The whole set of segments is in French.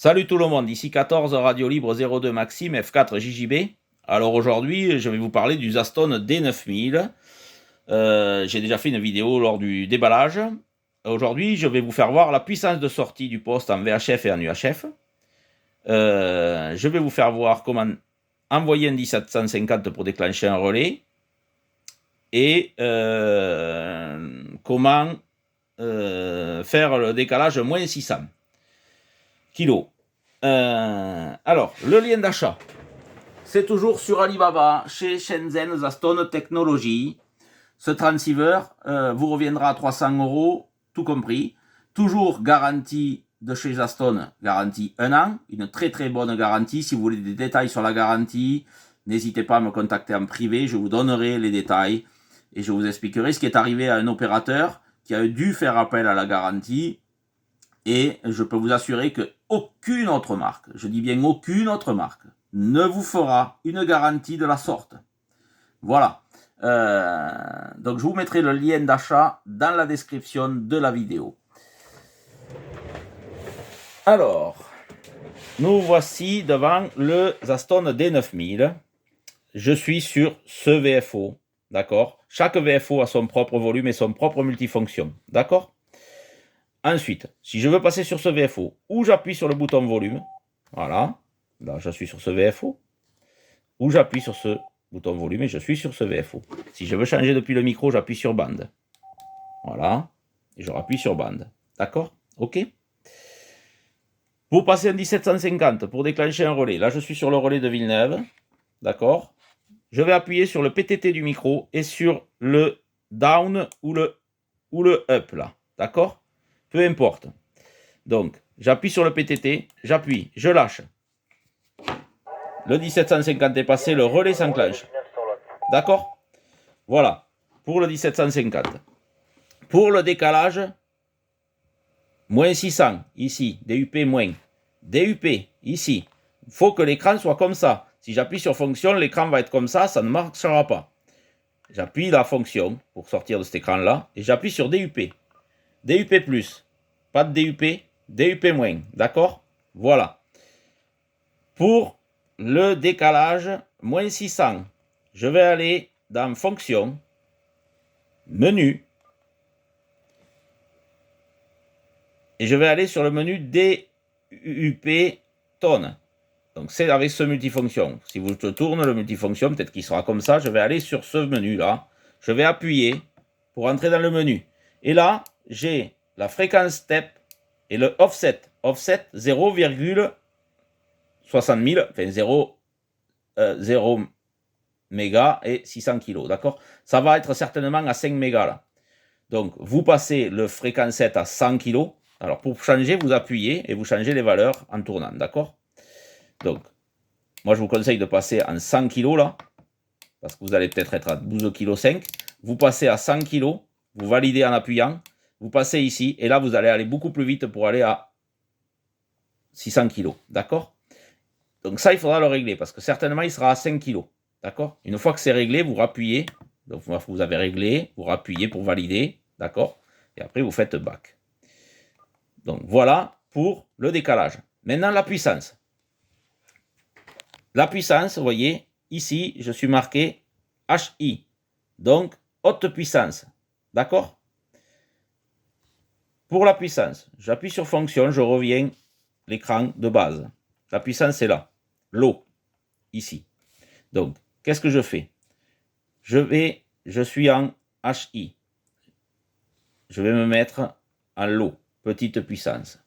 Salut tout le monde, ici 14 Radio Libre 02 Maxime F4 JJB. Alors aujourd'hui, je vais vous parler du Zaston D9000. J'ai déjà fait une vidéo lors du déballage. Aujourd'hui, je vais vous faire voir la puissance de sortie du poste en VHF et en UHF. Je vais vous faire voir comment envoyer un 1750 pour déclencher un relais et comment faire le décalage moins 600 kg. Alors, le lien d'achat, c'est toujours sur Alibaba, chez Shenzhen Zaston Technology. Ce transceiver vous reviendra à 300 €, tout compris. Toujours garantie de chez Zaston, garantie 1 an, une très très bonne garantie. Si vous voulez des détails sur la garantie, n'hésitez pas à me contacter en privé, je vous donnerai les détails et je vous expliquerai ce qui est arrivé à un opérateur qui a dû faire appel à la garantie. Et je peux vous assurer que aucune autre marque, je dis bien aucune autre marque, ne vous fera une garantie de la sorte. Voilà. Donc je vous mettrai le lien d'achat dans la description de la vidéo. Alors, nous voici devant le Zaston D9000. Je suis sur ce VFO, d'accord? Chaque VFO a son propre volume et son propre multifonction, d'accord? Ensuite, si je veux passer sur ce VFO, ou j'appuie sur le bouton volume, voilà, là je suis sur ce VFO, ou j'appuie sur ce bouton volume et je suis sur ce VFO. Si je veux changer depuis le micro, j'appuie sur bande. Voilà, et je rappuie sur bande. D'accord? Ok? Pour passer un 1750, pour déclencher un relais, là je suis sur le relais de Villeneuve, d'accord? Je vais appuyer sur le PTT du micro et sur le down ou le up là, d'accord? Peu importe. Donc, j'appuie sur le PTT, j'appuie, je lâche. Le 1750 est passé, le relais s'enclenche. D'accord? Voilà, pour le 1750. Pour le décalage, moins 600, ici, DUP moins. DUP, ici. Il faut que l'écran soit comme ça. Si j'appuie sur fonction, l'écran va être comme ça ne marchera pas. J'appuie la fonction pour sortir de cet écran-là et j'appuie sur DUP. DUP+, pas de DUP, DUP-, d'accord? Voilà. Pour le décalage, moins 600, je vais aller dans fonction, menu, et je vais aller sur le menu DUP tonne. Donc c'est avec ce multifonction. Si vous tournez le multifonction, peut-être qu'il sera comme ça, je vais aller sur ce menu-là, je vais appuyer pour entrer dans le menu. Et là, j'ai la fréquence step et le offset. Offset 0,60 000, enfin 0 mégas et 600 kg, d'accord? Ça va être certainement à 5 mégas là. Donc, vous passez le fréquence 7 à 100 kg. Alors, pour changer, vous appuyez et vous changez les valeurs en tournant, d'accord? Donc, moi, je vous conseille de passer en 100 kg là, parce que vous allez peut-être être à 12,5 kg. Vous passez à 100 kg, vous validez en appuyant, vous passez ici, et là, vous allez aller beaucoup plus vite pour aller à 600 kg, d'accord? Donc ça, il faudra le régler, parce que certainement, il sera à 5 kg, d'accord? Une fois que c'est réglé, vous rappuyez, donc vous avez réglé, vous rappuyez pour valider, d'accord? Et après, vous faites back. Donc voilà pour le décalage. Maintenant, la puissance. La puissance, vous voyez, ici, je suis marqué HI, donc haute puissance, d'accord? Pour la puissance, j'appuie sur fonction, je reviens l'écran de base. La puissance est là, low, ici. Donc, qu'est-ce que je fais? Je suis en HI. Je vais me mettre en low, petite puissance.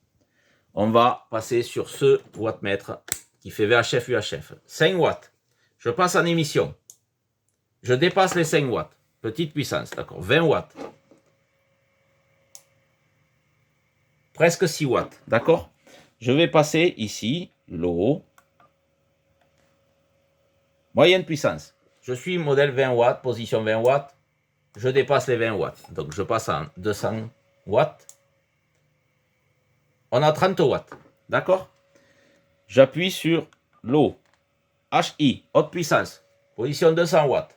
On va passer sur ce wattmètre qui fait VHF UHF. 5 watts. Je passe en émission. Je dépasse les 5 watts. Petite puissance, d'accord. 20 watts. Presque 6 watts, d'accord. Je vais passer ici, low. Moyenne puissance. Je suis modèle 20 watts, position 20 watts. Je dépasse les 20 watts. Donc je passe en 200 watts. On a 30 watts. D'accord? J'appuie sur low. HI, haute puissance. Position 200 watts.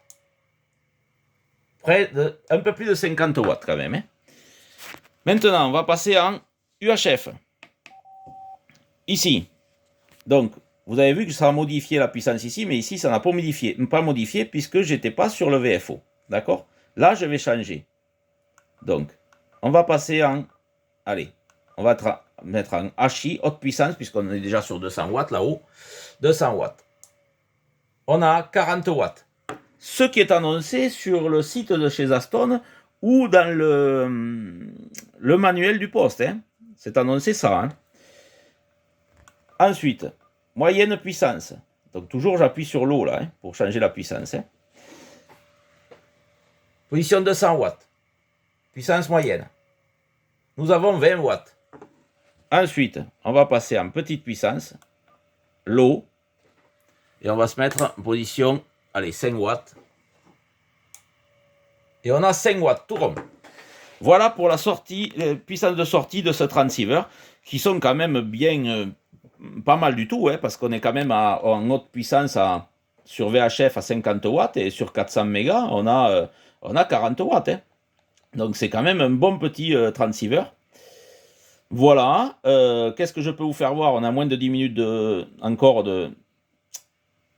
Un peu plus de 50 watts quand même. Hein. Maintenant, on va passer en UHF. Ici, donc, vous avez vu que ça a modifié la puissance ici, mais ici, ça n'a pas modifié puisque je n'étais pas sur le VFO. D'accord? Là, je vais changer. Donc, on va passer en... Allez, on va mettre en HI, haute puissance, puisqu'on est déjà sur 200 watts là-haut. 200 watts. On a 40 watts. Ce qui est annoncé sur le site de chez Aston ou dans le manuel du poste. Hein. C'est annoncé ça. Hein. Ensuite, moyenne puissance. Donc toujours j'appuie sur l'eau là hein, pour changer la puissance. Hein. Position 200 watts. Puissance moyenne. Nous avons 20 watts. Ensuite, on va passer en petite puissance. L'eau. Et on va se mettre en position, allez, 5 watts. Et on a 5 watts, tout rond. Voilà pour la sortie, puissance de sortie de ce transceiver, qui sont quand même bien, pas mal du tout, hein, parce qu'on est quand même en haute puissance sur VHF à 50 watts, et sur 400 mégas, on a 40 watts. Hein. Donc c'est quand même un bon petit transceiver. Voilà, qu'est-ce que je peux vous faire voir? On a moins de 10 minutes encore de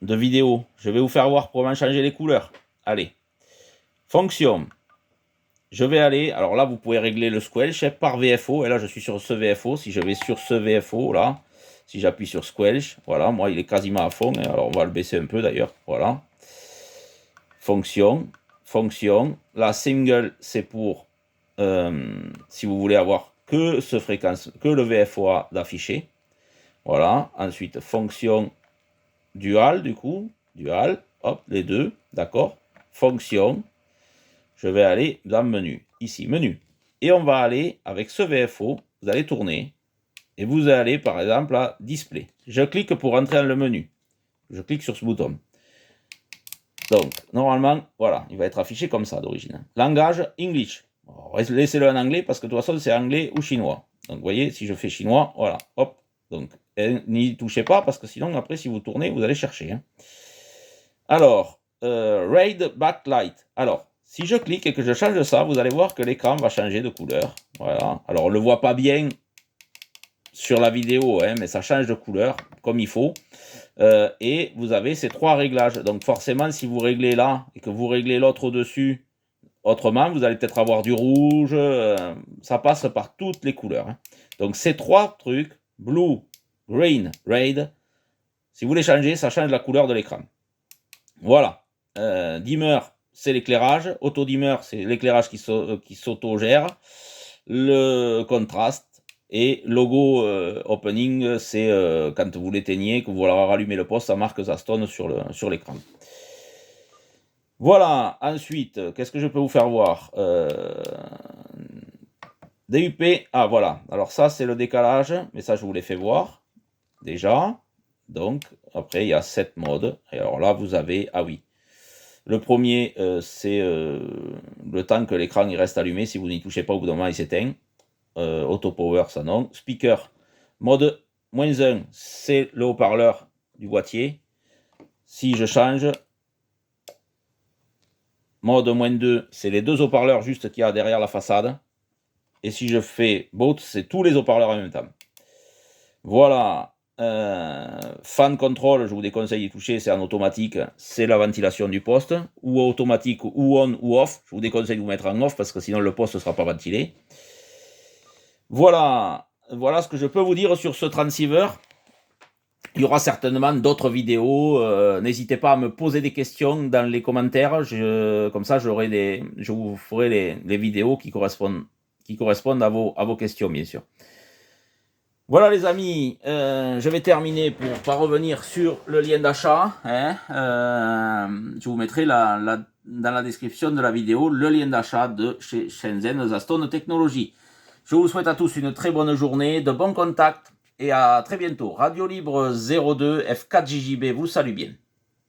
vidéo. Je vais vous faire voir comment changer les couleurs. Allez, fonction. Je vais aller, alors là vous pouvez régler le squelch par VFO, et là je suis sur ce VFO, si je vais sur ce VFO là, si j'appuie sur squelch, voilà, moi il est quasiment à fond, alors on va le baisser un peu d'ailleurs, voilà. Fonction, la single c'est pour, si vous voulez avoir que ce fréquence, que le VFO a d'afficher, voilà, ensuite fonction dual du coup, dual, hop, les deux, d'accord, fonction, je vais aller dans menu, ici, menu. Et on va aller, avec ce VFO, vous allez tourner, et vous allez, par exemple, à display. Je clique pour entrer dans le menu. Je clique sur ce bouton. Donc, normalement, voilà, il va être affiché comme ça d'origine. Langage, English. Laissez-le en anglais, parce que de toute façon, c'est anglais ou chinois. Donc, vous voyez, si je fais chinois, voilà, hop. Donc, n'y touchez pas, parce que sinon, après, si vous tournez, vous allez chercher. Hein. Alors, Raid Backlight. Alors, si je clique et que je change ça, vous allez voir que l'écran va changer de couleur. Voilà. Alors, on ne le voit pas bien sur la vidéo, hein, mais ça change de couleur comme il faut. Et vous avez ces trois réglages. Donc, forcément, si vous réglez là et que vous réglez l'autre au-dessus, autrement, vous allez peut-être avoir du rouge. Ça passe par toutes les couleurs. Hein. Donc, ces trois trucs, Blue, Green, Raid, si vous les changez, ça change la couleur de l'écran. Voilà. Dimmer, c'est l'éclairage. Auto-dimmer, c'est l'éclairage qui s'auto-gère. Le contraste. Et logo opening, c'est quand vous l'éteignez, que vous rallumez le poste, ça marque Zaston sur l'écran. Voilà. Ensuite, qu'est-ce que je peux vous faire voir DUP. Ah, voilà. Alors ça, c'est le décalage. Mais ça, je vous l'ai fait voir. Déjà. Donc, après, il y a 7 modes. Et alors là, vous avez... Ah oui. Le premier, c'est le temps que l'écran reste allumé. Si vous n'y touchez pas, au bout d'un moment, il s'éteint. Auto power, ça non. Speaker, mode -1, c'est le haut-parleur du boîtier. Si je change, mode -2, c'est les deux haut-parleurs juste qu'il y a derrière la façade. Et si je fais boot, c'est tous les haut-parleurs en même temps. Voilà. Fan control, je vous déconseille d'y toucher, c'est en automatique, c'est la ventilation du poste, ou automatique, ou on, ou off. Je vous déconseille de vous mettre en off parce que sinon le poste ne sera pas ventilé. Voilà, voilà ce que je peux vous dire sur ce transceiver. Il y aura certainement d'autres vidéos. N'hésitez pas à me poser des questions dans les commentaires. Comme ça, je vous ferai les vidéos qui correspondent à vos questions, bien sûr. Voilà les amis, je vais terminer par revenir sur le lien d'achat. Hein, je vous mettrai dans la description de la vidéo le lien d'achat de chez Shenzhen Zaston Technologies. Je vous souhaite à tous une très bonne journée, de bons contacts et à très bientôt. Radio Libre 02 F4JJB vous salue bien.